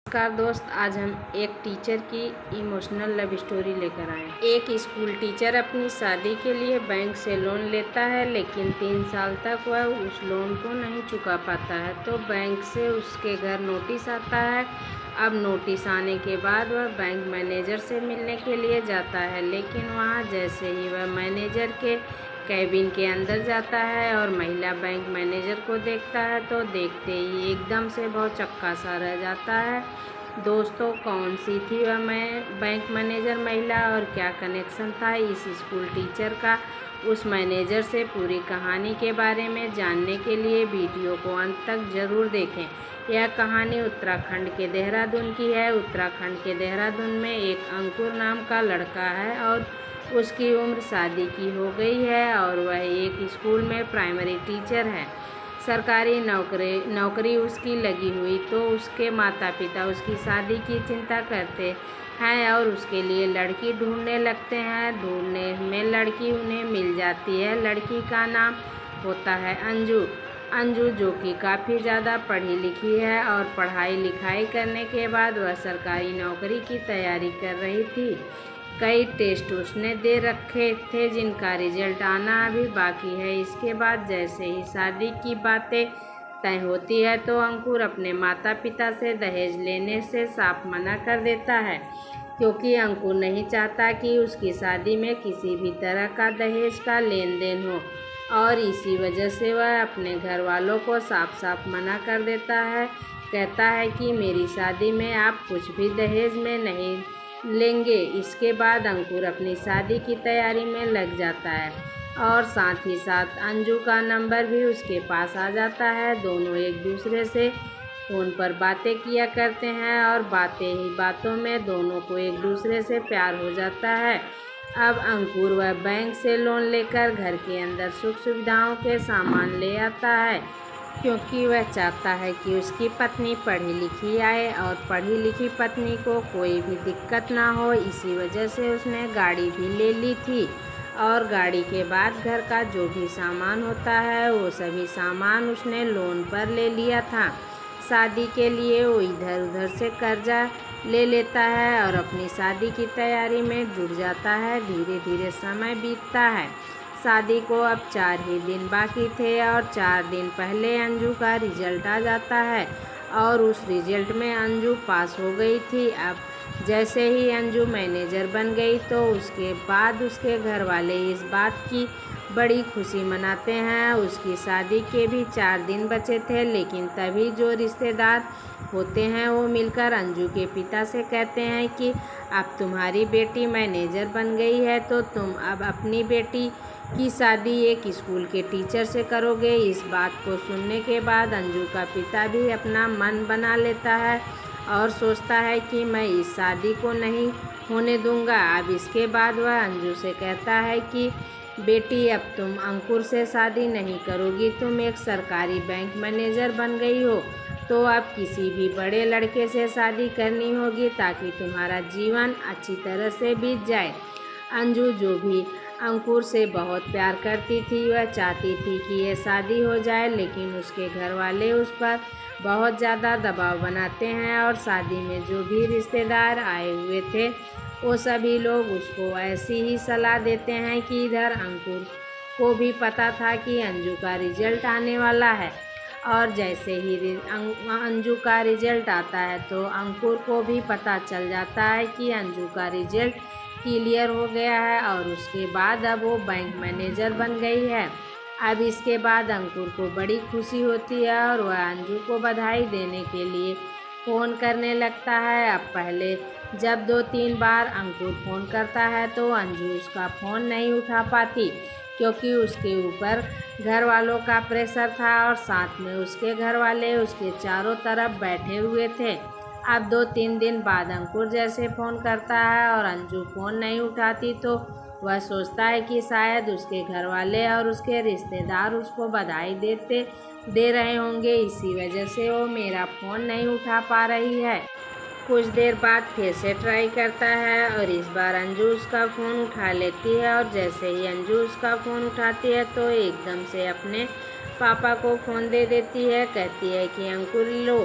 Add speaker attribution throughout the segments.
Speaker 1: नमस्कार दोस्त, आज हम एक टीचर की इमोशनल लव स्टोरी लेकर आए। एक स्कूल टीचर अपनी शादी के लिए बैंक से लोन लेता है, लेकिन 3 साल तक वह उस लोन को नहीं चुका पाता है। तो बैंक से उसके घर नोटिस आता है। अब नोटिस आने के बाद वह बैंक मैनेजर से मिलने के लिए जाता है, लेकिन वहाँ जैसे ही वह मैनेजर के कैबिन के अंदर जाता है और महिला बैंक मैनेजर को देखता है, तो देखते ही एकदम से बहुत चक्का सा रह जाता है। दोस्तों, कौन सी थी वह बैंक मैनेजर महिला और क्या कनेक्शन था इस स्कूल टीचर का उस मैनेजर से? पूरी कहानी के बारे में जानने के लिए वीडियो को अंत तक ज़रूर देखें। यह कहानी उत्तराखंड के देहरादून की है। उत्तराखंड के देहरादून में एक अंकुर नाम का लड़का है और उसकी उम्र शादी की हो गई है और वह एक स्कूल में प्राइमरी टीचर है। सरकारी नौकरी उसकी लगी हुई, तो उसके माता पिता उसकी शादी की चिंता करते हैं और उसके लिए लड़की ढूंढने लगते हैं। ढूंढने में लड़की उन्हें मिल जाती है। लड़की का नाम होता है अंजू, जो कि काफ़ी ज़्यादा पढ़ी लिखी है और पढ़ाई लिखाई करने के बाद वह सरकारी नौकरी की तैयारी कर रही थी। कई टेस्ट उसने दे रखे थे जिनका रिजल्ट आना अभी बाकी है। इसके बाद जैसे ही शादी की बातें तय होती है, तो अंकुर अपने माता पिता से दहेज लेने से साफ मना कर देता है, क्योंकि अंकुर नहीं चाहता कि उसकी शादी में किसी भी तरह का दहेज का लेन देन हो, और इसी वजह से वह अपने घर वालों को साफ साफ मना कर देता है। कहता है कि मेरी शादी में आप कुछ भी दहेज में नहीं लेंगे। इसके बाद अंकुर अपनी शादी की तैयारी में लग जाता है और साथ ही साथ अंजू का नंबर भी उसके पास आ जाता है। दोनों एक दूसरे से फ़ोन पर बातें किया करते हैं और बातों में दोनों को एक दूसरे से प्यार हो जाता है। अब अंकुर वह बैंक से लोन लेकर घर के अंदर सुख सुविधाओं के सामान ले आता है, क्योंकि वह चाहता है कि उसकी पत्नी पढ़ी लिखी आए और पढ़ी लिखी पत्नी को कोई भी दिक्कत ना हो। इसी वजह से उसने गाड़ी भी ले ली थी और गाड़ी के बाद घर का जो भी सामान होता है वो सभी सामान उसने लोन पर ले लिया था। शादी के लिए वो इधर उधर से कर्जा ले लेता है और अपनी शादी की तैयारी में जुट जाता है। धीरे धीरे समय बीतता है। शादी को अब 4 ही दिन बाकी थे और 4 दिन पहले अंजू का रिजल्ट आ जाता है और उस रिजल्ट में अंजू पास हो गई थी। अब जैसे ही अंजू मैनेजर बन गई, तो उसके बाद उसके घर वाले इस बात की बड़ी खुशी मनाते हैं। उसकी शादी के भी 4 दिन बचे थे, लेकिन तभी जो रिश्तेदार होते हैं वो मिलकर अंजू के पिता से कहते हैं कि अब तुम्हारी बेटी मैनेजर बन गई है, तो तुम अब अपनी बेटी की शादी एक स्कूल के टीचर से करोगे। इस बात को सुनने के बाद अंजू का पिता भी अपना मन बना लेता है और सोचता है कि मैं इस शादी को नहीं होने दूंगा। अब इसके बाद वह अंजू से कहता है कि बेटी, अब तुम अंकुर से शादी नहीं करोगी। तुम एक सरकारी बैंक मैनेजर बन गई हो, तो अब किसी भी बड़े लड़के से शादी करनी होगी ताकि तुम्हारा जीवन अच्छी तरह से बीत जाए। अंजू, जो भी अंकुर से बहुत प्यार करती थी, वह चाहती थी कि ये शादी हो जाए, लेकिन उसके घर वाले उस पर बहुत ज़्यादा दबाव बनाते हैं और शादी में जो भी रिश्तेदार आए हुए थे वो सभी लोग उसको ऐसी ही सलाह देते हैं कि इधर अंकुर को भी पता था कि अंजू का रिजल्ट आने वाला है, और जैसे ही अंजू का रिजल्ट आता है तो अंकुर को भी पता चल जाता है कि अंजू का रिजल्ट क्लियर हो गया है और उसके बाद अब वो बैंक मैनेजर बन गई है। अब इसके बाद अंकुर को बड़ी खुशी होती है और वह अंजू को बधाई देने के लिए फ़ोन करने लगता है। अब पहले जब 2-3 बार अंकुर फ़ोन करता है तो अंजू उसका फ़ोन नहीं उठा पाती, क्योंकि उसके ऊपर घर वालों का प्रेशर था और साथ में उसके घर वाले उसके चारों तरफ बैठे हुए थे। अब 2-3 दिन बाद अंकुर जैसे फ़ोन करता है और अंजू फ़ोन नहीं उठाती, तो वह सोचता है कि शायद उसके घर वाले और उसके रिश्तेदार उसको बधाई दे रहे होंगे, इसी वजह से वो मेरा फ़ोन नहीं उठा पा रही है। कुछ देर बाद फिर से ट्राई करता है और इस बार अंजू उसका फ़ोन उठा लेती है, और जैसे ही अंजू उसका फ़ोन उठाती है तो एकदम से अपने पापा को फ़ोन दे देती है। कहती है कि अंकुर लो,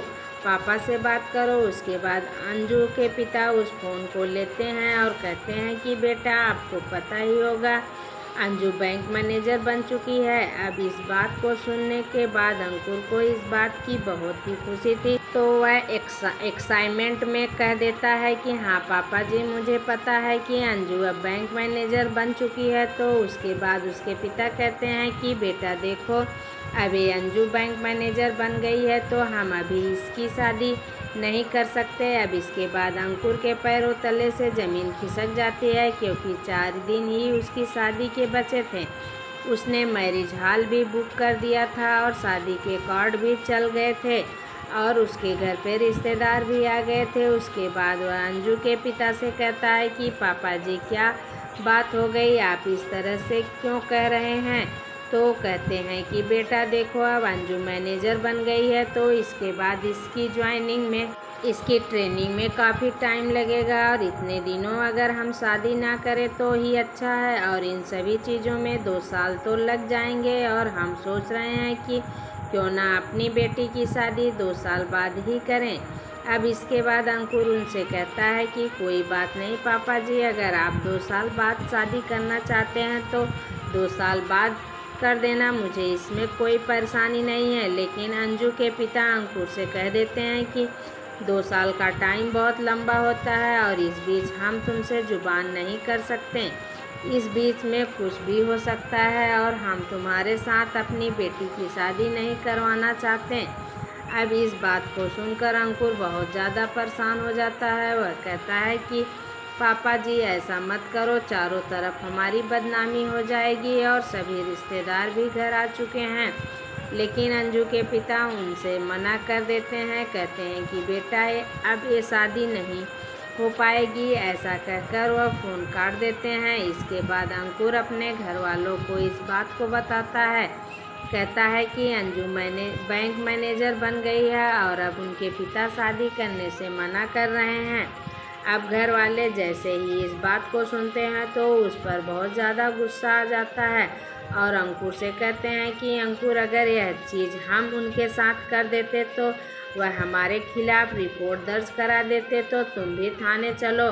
Speaker 1: पापा से बात करो। उसके बाद अंजू के पिता उस फ़ोन को लेते हैं और कहते हैं कि बेटा, आपको पता ही होगा, अंजू बैंक मैनेजर बन चुकी है। अब इस बात को सुनने के बाद अंकुर को इस बात की बहुत ही खुशी थी, तो वह एक्साइटमेंट में कह देता है कि हाँ पापा जी, मुझे पता है कि अंजू अब बैंक मैनेजर बन चुकी है। तो उसके बाद उसके पिता कहते हैं कि बेटा देखो, अभी अंजू बैंक मैनेजर बन गई है तो हम अभी इसकी शादी नहीं कर सकते। अब इसके बाद अंकुर के पैरों तले से ज़मीन खिसक जाती है, क्योंकि 4 दिन ही उसकी शादी के बचे थे। उसने मैरिज हॉल भी बुक कर दिया था और शादी के कार्ड भी चल गए थे और उसके घर पे रिश्तेदार भी आ गए थे। उसके बाद वह अंजू के पिता से कहता है कि पापा जी, क्या बात हो गई, आप इस तरह से क्यों कह रहे हैं। तो कहते हैं कि बेटा देखो, अब अंजू मैनेजर बन गई है तो इसके बाद इसकी ज्वाइनिंग में, इसकी ट्रेनिंग में काफ़ी टाइम लगेगा और इतने दिनों अगर हम शादी ना करें तो ही अच्छा है, और इन सभी चीज़ों में 2 साल तो लग जाएंगे। और हम सोच रहे हैं कि क्यों ना अपनी बेटी की शादी 2 साल बाद ही करें। अब इसके बाद अंकुर उनसे कहता है कि कोई बात नहीं पापा जी, अगर आप 2 साल बाद शादी करना चाहते हैं तो 2 साल बाद कर देना, मुझे इसमें कोई परेशानी नहीं है। लेकिन अंजू के पिता अंकुर से कह देते हैं कि 2 साल का टाइम बहुत लंबा होता है और इस बीच हम तुमसे जुबान नहीं कर सकते। इस बीच में कुछ भी हो सकता है और हम तुम्हारे साथ अपनी बेटी की शादी नहीं करवाना चाहते। अब इस बात को सुनकर अंकुर बहुत ज़्यादा परेशान हो जाता है। वह कहता है कि पापा जी, ऐसा मत करो, चारों तरफ हमारी बदनामी हो जाएगी और सभी रिश्तेदार भी घर आ चुके हैं। लेकिन अंजू के पिता उनसे मना कर देते हैं, कहते हैं कि बेटा, अब ये शादी नहीं हो पाएगी। ऐसा कहकर वह फ़ोन काट देते हैं। इसके बाद अंकुर अपने घर वालों को इस बात को बताता है, कहता है कि अंजू बैंक मैनेजर बन गई है और अब उनके पिता शादी करने से मना कर रहे हैं। अब घर वाले जैसे ही इस बात को सुनते हैं तो उस पर बहुत ज़्यादा गुस्सा आ जाता है और अंकुर से कहते हैं कि अंकुर, अगर यह चीज़ हम उनके साथ कर देते तो वह हमारे खिलाफ़ रिपोर्ट दर्ज करा देते, तो तुम भी थाने चलो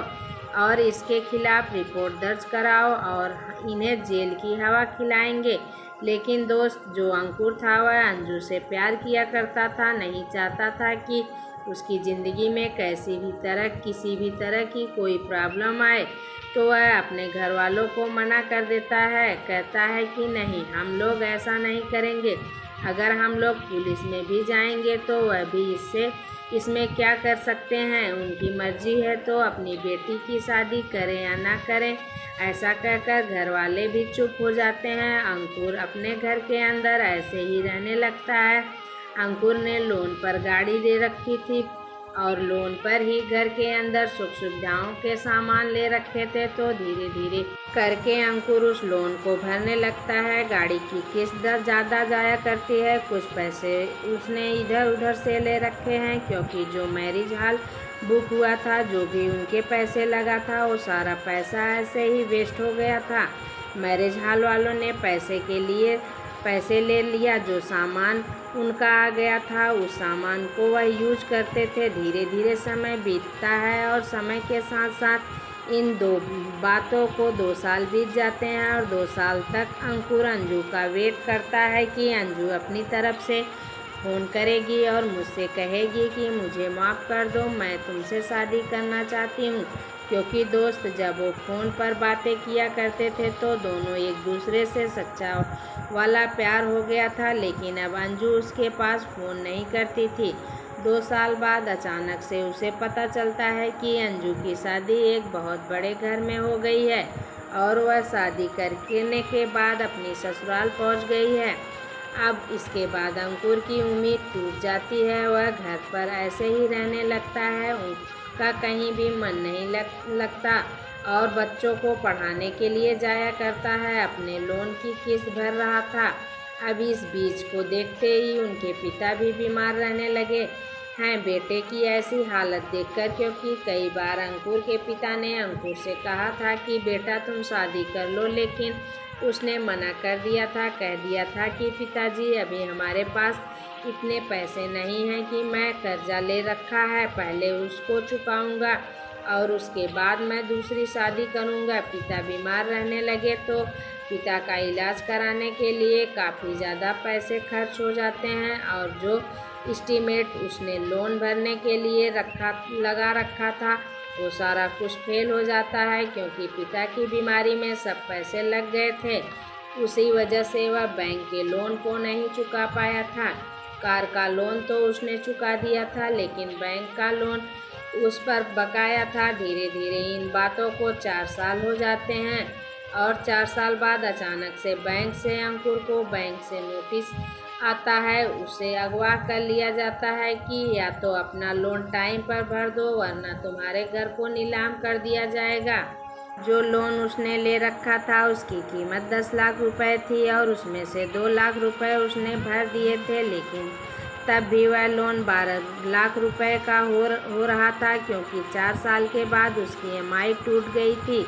Speaker 1: और इसके खिलाफ़ रिपोर्ट दर्ज कराओ और इन्हें जेल की हवा खिलाएंगे। लेकिन दोस्त, जो अंकुर था वह अंजू से प्यार किया करता था, नहीं चाहता था कि उसकी ज़िंदगी में किसी भी तरह की कोई प्रॉब्लम आए। तो वह अपने घर वालों को मना कर देता है, कहता है कि नहीं, हम लोग ऐसा नहीं करेंगे। अगर हम लोग पुलिस में भी जाएंगे तो वह भी इसमें क्या कर सकते हैं, उनकी मर्जी है, तो अपनी बेटी की शादी करें या ना करें। ऐसा कहकर घर वाले भी चुप हो जाते हैं। अंकुर अपने घर के अंदर ऐसे ही रहने लगता है। अंकुर ने लोन पर गाड़ी ले रखी थी और लोन पर ही घर के अंदर सुख सुविधाओं के सामान ले रखे थे, तो धीरे धीरे करके अंकुर उस लोन को भरने लगता है। गाड़ी की किस्त ज़्यादा जाया करती है, कुछ पैसे उसने इधर उधर से ले रखे हैं, क्योंकि जो मैरिज हॉल बुक हुआ था, जो भी उनके पैसे लगा था, वो सारा पैसा ऐसे ही वेस्ट हो गया था। मैरिज हॉल वालों ने पैसे ले लिया, जो सामान उनका आ गया था उस सामान को वह यूज करते थे। धीरे धीरे समय बीतता है और समय के साथ साथ इन 2 बातों को 2 साल बीत जाते हैं और 2 साल तक अंकुर अंजू का वेट करता है कि अंजू अपनी तरफ से फ़ोन करेगी और मुझसे कहेगी कि मुझे माफ़ कर दो, मैं तुमसे शादी करना चाहती हूँ। क्योंकि दोस्त, जब वो फ़ोन पर बातें किया करते थे तो दोनों एक दूसरे से सच्चा वाला प्यार हो गया था। लेकिन अब अंजू उसके पास फ़ोन नहीं करती थी। 2 साल बाद अचानक से उसे पता चलता है कि अंजू की शादी एक बहुत बड़े घर में हो गई है और वह शादी करने के बाद अपनी ससुराल पहुंच गई है। अब इसके बाद अंकुर की उम्मीद टूट जाती है। वह घर पर ऐसे ही रहने लगता है, उनका कहीं भी मन नहीं लगता और बच्चों को पढ़ाने के लिए जाया करता है। अपने लोन की किस्त भर रहा था। अब इस बीच को देखते ही उनके पिता भी बीमार रहने लगे हैं बेटे की ऐसी हालत देखकर, क्योंकि कई बार अंकुर के पिता ने अंकुर से कहा था कि बेटा तुम शादी कर लो, लेकिन उसने मना कर दिया था, कह दिया था कि पिताजी, अभी हमारे पास इतने पैसे नहीं हैं कि मैं कर्जा ले रखा है, पहले उसको चुकाऊंगा और उसके बाद मैं दूसरी शादी करूंगा। पिता बीमार रहने लगे तो पिता का इलाज कराने के लिए काफ़ी ज़्यादा पैसे खर्च हो जाते हैं और जो एस्टीमेट उसने लोन भरने के लिए लगा रखा था वो सारा कुछ फेल हो जाता है, क्योंकि पिता की बीमारी में सब पैसे लग गए थे। उसी वजह से वह बैंक के लोन को नहीं चुका पाया था। कार का लोन तो उसने चुका दिया था, लेकिन बैंक का लोन उस पर बकाया था। धीरे धीरे इन बातों को 4 साल हो जाते हैं और 4 साल बाद अचानक से बैंक से अंकुर को बैंक से नोटिस आता है। उसे अगवा कर लिया जाता है कि या तो अपना लोन टाइम पर भर दो वरना तुम्हारे घर को नीलाम कर दिया जाएगा। जो लोन उसने ले रखा था उसकी कीमत 10 लाख रुपए थी और उसमें से 2 लाख रुपए उसने भर दिए थे, लेकिन तब भी वह लोन 12 लाख रुपए का हो रहा था, क्योंकि 4 साल के बाद उसकी EMI टूट गई थी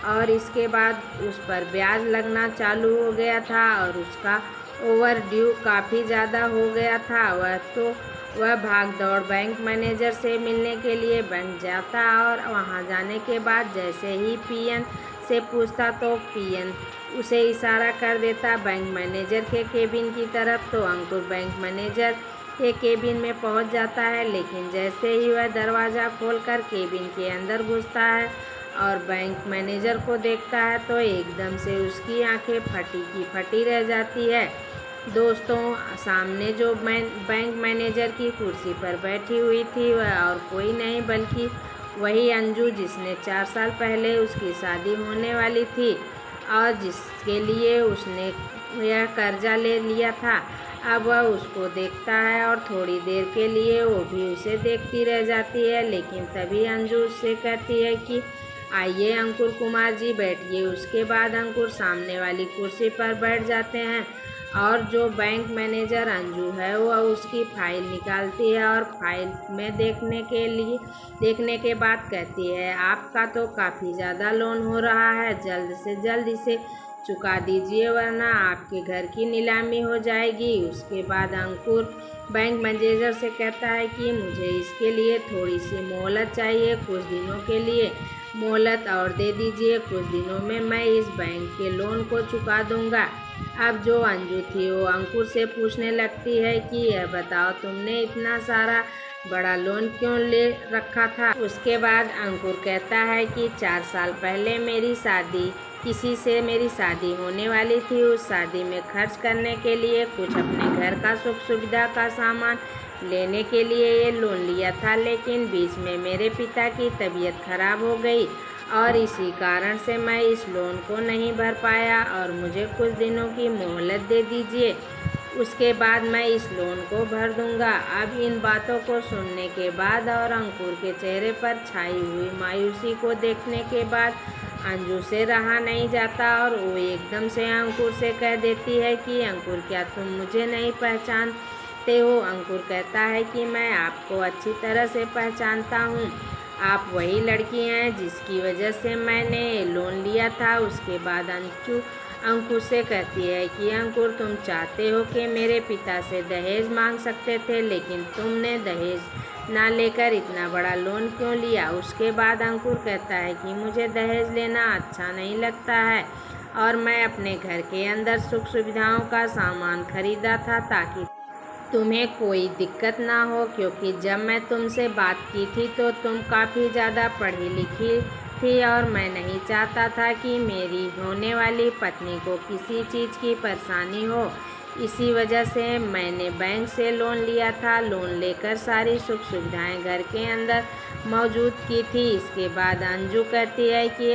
Speaker 1: और इसके बाद उस पर ब्याज लगना चालू हो गया था और उसका ओवर ड्यू काफ़ी ज़्यादा हो गया था। वह भाग दौड़ बैंक मैनेजर से मिलने के लिए बैंक जाता और वहां जाने के बाद जैसे ही पीएन से पूछता तो पीएन उसे इशारा कर देता बैंक मैनेजर के केबिन की तरफ। तो अंकुर बैंक मैनेजर के केबिन में पहुंच जाता है, लेकिन जैसे ही वह दरवाज़ा खोलकर केबिन के अंदर घुसता है और बैंक मैनेजर को देखता है तो एकदम से उसकी आंखें फटी की फटी रह जाती है। दोस्तों, सामने जो बैंक मैनेजर की कुर्सी पर बैठी हुई थी वह और कोई नहीं बल्कि वही अंजू, जिसने 4 साल पहले उसकी शादी होने वाली थी और जिसके लिए उसने यह कर्जा ले लिया था। अब वह उसको देखता है और थोड़ी देर के लिए वो भी उसे देखती रह जाती है, लेकिन तभी अंजू उससे कहती है कि आइए अंकुर कुमार जी बैठिए। उसके बाद अंकुर सामने वाली कुर्सी पर बैठ जाते हैं और जो बैंक मैनेजर अंजू है वह उसकी फाइल निकालती है और फाइल में देखने के बाद कहती है, आपका तो काफ़ी ज़्यादा लोन हो रहा है, जल्द से जल्द इसे चुका दीजिए वरना आपके घर की नीलामी हो जाएगी। उसके बाद अंकुर बैंक मैनेजर से कहता है कि मुझे इसके लिए थोड़ी सी मोहलत चाहिए, कुछ दिनों के लिए मोहलत और दे दीजिए। कुछ दिनों में मैं इस बैंक के लोन को चुका दूंगा। अब जो अंजू थी वो अंकुर से पूछने लगती है कि यह बताओ तुमने इतना सारा बड़ा लोन क्यों ले रखा था। उसके बाद अंकुर कहता है कि 4 साल पहले किसी से मेरी शादी होने वाली थी। उस शादी में खर्च करने के लिए कुछ अपने घर का सुख सुविधा का सामान लेने के लिए ये लोन लिया था, लेकिन बीच में मेरे पिता की तबीयत खराब हो गई और इसी कारण से मैं इस लोन को नहीं भर पाया और मुझे कुछ दिनों की मोहलत दे दीजिए, उसके बाद मैं इस लोन को भर दूंगा। अब इन बातों को सुनने के बाद और अंकुर के चेहरे पर छाई हुई मायूसी को देखने के बाद अंजू से रहा नहीं जाता और वो एकदम से अंकुर से कह देती है कि अंकुर, क्या तुम मुझे नहीं पहचानते हो। अंकुर कहता है कि मैं आपको अच्छी तरह से पहचानता हूँ, आप वही लड़की हैं जिसकी वजह से मैंने लोन लिया था। उसके बाद अंजू अंकुर से कहती है कि अंकुर, तुम चाहते हो कि मेरे पिता से दहेज मांग सकते थे, लेकिन तुमने दहेज ना लेकर इतना बड़ा लोन क्यों लिया। उसके बाद अंकुर कहता है कि मुझे दहेज लेना अच्छा नहीं लगता है और मैं अपने घर के अंदर सुख सुविधाओं का सामान खरीदा था ताकि तुम्हें कोई दिक्कत ना हो, क्योंकि जब मैं तुमसे बात की थी तो तुम काफ़ी ज़्यादा पढ़ी लिखी थी और मैं नहीं चाहता था कि मेरी होने वाली पत्नी को किसी चीज़ की परेशानी हो। इसी वजह से मैंने बैंक से लोन लिया था। लोन लेकर सारी सुख सुविधाएं घर के अंदर मौजूद की थी। इसके बाद अंजू कहती है कि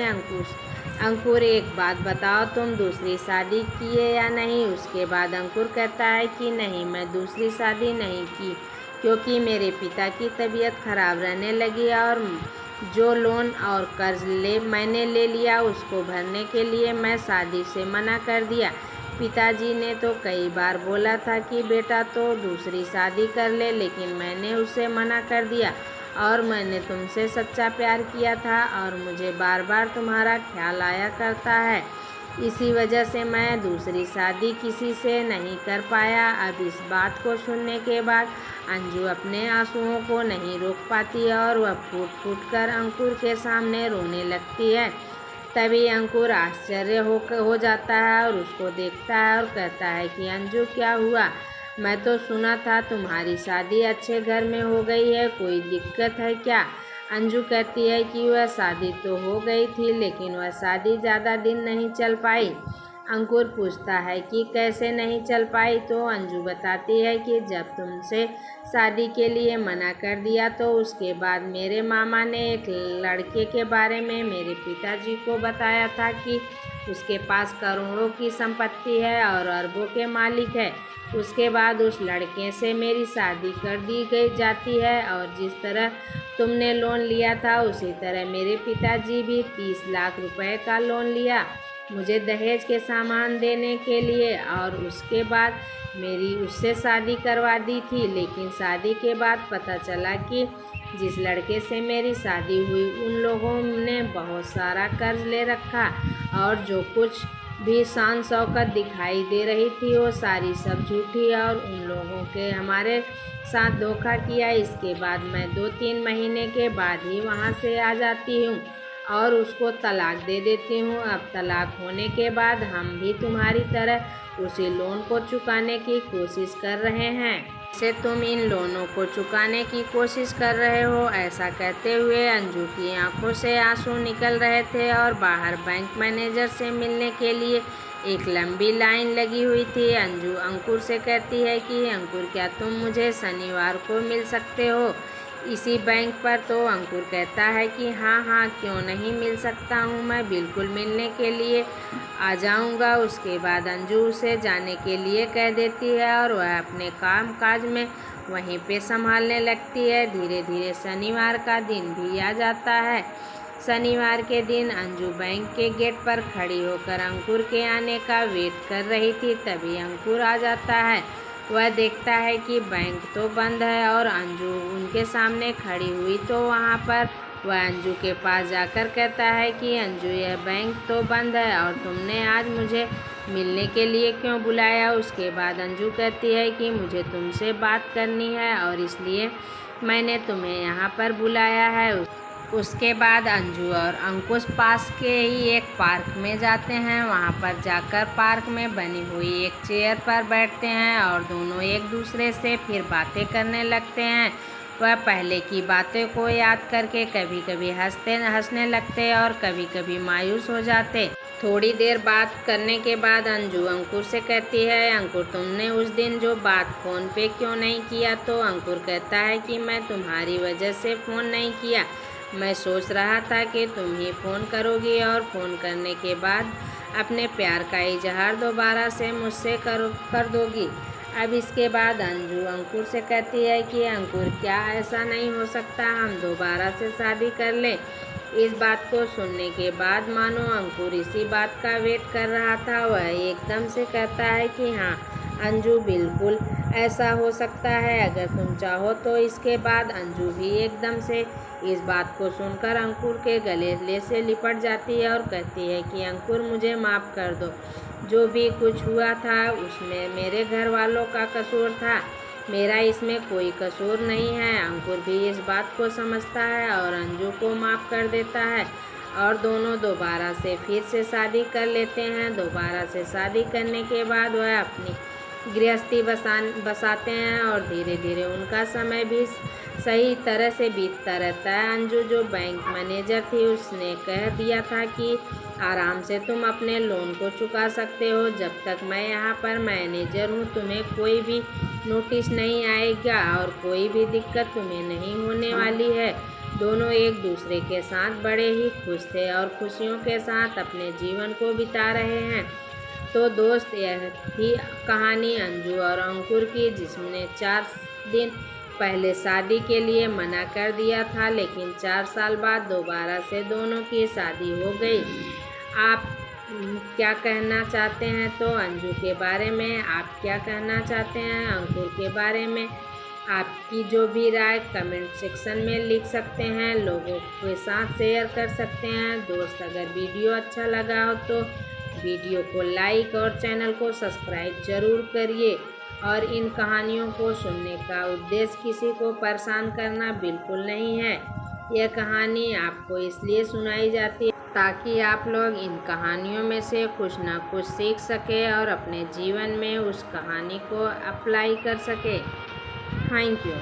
Speaker 1: अंकुर एक बात बताओ, तुम दूसरी शादी किए या नहीं। उसके बाद अंकुर कहता है कि नहीं, मैं दूसरी शादी नहीं की, क्योंकि मेरे पिता की तबीयत खराब रहने लगी और जो लोन और कर्ज मैंने ले लिया उसको भरने के लिए मैं शादी से मना कर दिया। पिताजी ने तो कई बार बोला था कि बेटा तो दूसरी शादी कर ले, लेकिन मैंने उसे मना कर दिया और मैंने तुमसे सच्चा प्यार किया था और मुझे बार बार तुम्हारा ख्याल आया करता है। इसी वजह से मैं दूसरी शादी किसी से नहीं कर पाया। अब इस बात को सुनने के बाद अंजू अपने आंसुओं को नहीं रोक पाती और वह फूट फूट कर अंकुर के सामने रोने लगती है। तभी अंकुर आश्चर्य हो जाता है और उसको देखता है और कहता है कि अंजू, क्या हुआ? मैं तो सुना था तुम्हारी शादी अच्छे घर में हो गई है, कोई दिक्कत है क्या? अंजू कहती है कि वह शादी तो हो गई थी, लेकिन वह शादी ज़्यादा दिन नहीं चल पाई। अंकुर पूछता है कि कैसे नहीं चल पाई, तो अंजू बताती है कि जब तुमसे शादी के लिए मना कर दिया तो उसके बाद मेरे मामा ने एक लड़के के बारे में मेरे पिताजी को बताया था कि उसके पास करोड़ों की संपत्ति है और अरबों के मालिक है। उसके बाद उस लड़के से मेरी शादी कर दी गई जाती है और जिस तरह तुमने लोन लिया था उसी तरह मेरे पिताजी भी 30 लाख रुपए का लोन लिया मुझे दहेज के सामान देने के लिए और उसके बाद मेरी उससे शादी करवा दी थी। लेकिन शादी के बाद पता चला कि जिस लड़के से मेरी शादी हुई उन लोगों ने बहुत सारा कर्ज ले रखा और जो कुछ भी शान शौकत दिखाई दे रही थी वो सारी सब झूठी और उन लोगों के हमारे साथ धोखा किया। इसके बाद मैं 2-3 महीने के बाद ही वहाँ से आ जाती हूँ और उसको तलाक दे देती हूँ। अब तलाक होने के बाद हम भी तुम्हारी तरह उसी लोन को चुकाने की कोशिश कर रहे हैं से तुम इन लोनों को चुकाने की कोशिश कर रहे हो। ऐसा कहते हुए अंजू की आंखों से आंसू निकल रहे थे और बाहर बैंक मैनेजर से मिलने के लिए एक लंबी लाइन लगी हुई थी। अंजू अंकुर से कहती है कि अंकुर, क्या तुम मुझे शनिवार को मिल सकते हो इसी बैंक पर? तो अंकुर कहता है कि हाँ, क्यों नहीं मिल सकता हूँ, मैं बिल्कुल मिलने के लिए आ जाऊँगा। उसके बाद अंजू उसे जाने के लिए कह देती है और वह अपने काम काज में वहीं पे संभालने लगती है। धीरे धीरे शनिवार का दिन भी आ जाता है। शनिवार के दिन अंजू बैंक के गेट पर खड़ी होकर अंकुर के आने का वेट कर रही थी। तभी अंकुर आ जाता है। वह देखता है कि बैंक तो बंद है और अंजू उनके सामने खड़ी हुई। तो वहाँ पर वह अंजू के पास जाकर कहता है कि अंजू, यह बैंक तो बंद है और तुमने आज मुझे मिलने के लिए क्यों बुलाया? उसके बाद अंजू कहती है कि मुझे तुमसे बात करनी है और इसलिए मैंने तुम्हें यहाँ पर बुलाया है। उसके बाद अंजू और अंकुश पास के ही एक पार्क में जाते हैं। वहाँ पर जाकर पार्क में बनी हुई एक चेयर पर बैठते हैं और दोनों एक दूसरे से फिर बातें करने लगते हैं। वह पहले की बातें को याद करके कभी कभी हंसने लगते और कभी कभी मायूस हो जाते। थोड़ी देर बात करने के बाद अंजू अंकुर से कहती है, अंकुर, तुमने उस दिन जो बात फ़ोन पे क्यों नहीं किया? तो अंकुर कहता है कि मैं तुम्हारी वजह से फ़ोन नहीं किया। मैं सोच रहा था कि तुम ही फ़ोन करोगी और फ़ोन करने के बाद अपने प्यार का इजहार दोबारा से मुझसे कर दोगी। अब इसके बाद अंजू अंकुर से कहती है कि अंकुर, क्या ऐसा नहीं हो सकता हम दोबारा से शादी कर लें? इस बात को सुनने के बाद मानो अंकुर इसी बात का वेट कर रहा था। वह एकदम से कहता है कि हाँ अंजू, बिल्कुल ऐसा हो सकता है अगर तुम चाहो तो। इसके बाद अंजू भी एकदम से इस बात को सुनकर अंकुर के गले से लिपट जाती है और कहती है कि अंकुर, मुझे माफ़ कर दो। जो भी कुछ हुआ था उसमें मेरे घर वालों का कसूर था, मेरा इसमें कोई कसूर नहीं है। अंकुर भी इस बात को समझता है और अंजू को माफ़ कर देता है और दोनों दोबारा से फिर से शादी कर लेते हैं। दोबारा से शादी करने के बाद वह अपनी गृहस्थी बसाते हैं और धीरे धीरे उनका समय भी सही तरह से बीतता रहता है। अंजू जो बैंक मैनेजर थी उसने कह दिया था कि आराम से तुम अपने लोन को चुका सकते हो। जब तक मैं यहाँ पर मैनेजर हूँ तुम्हें कोई भी नोटिस नहीं आएगा और कोई भी दिक्कत तुम्हें नहीं होने वाली है। दोनों एक दूसरे के साथ बड़े ही खुश थे और खुशियों के साथ अपने जीवन को बिता रहे हैं। तो दोस्त, यह थी कहानी अंजू और अंकुर की, जिसने 4 दिन पहले शादी के लिए मना कर दिया था, लेकिन 4 साल बाद दोबारा से दोनों की शादी हो गई। आप क्या कहना चाहते हैं? तो अंजू के बारे में आप क्या कहना चाहते हैं? अंकुर के बारे में आपकी जो भी राय कमेंट सेक्शन में लिख सकते हैं, लोगों के साथ शेयर कर सकते हैं। दोस्त, अगर वीडियो अच्छा लगा हो तो वीडियो को लाइक और चैनल को सब्सक्राइब जरूर करिए। और इन कहानियों को सुनने का उद्देश्य किसी को परेशान करना बिल्कुल नहीं है। यह कहानी आपको इसलिए सुनाई जाती है ताकि आप लोग इन कहानियों में से कुछ ना कुछ सीख सके और अपने जीवन में उस कहानी को अप्लाई कर सके। Thank you.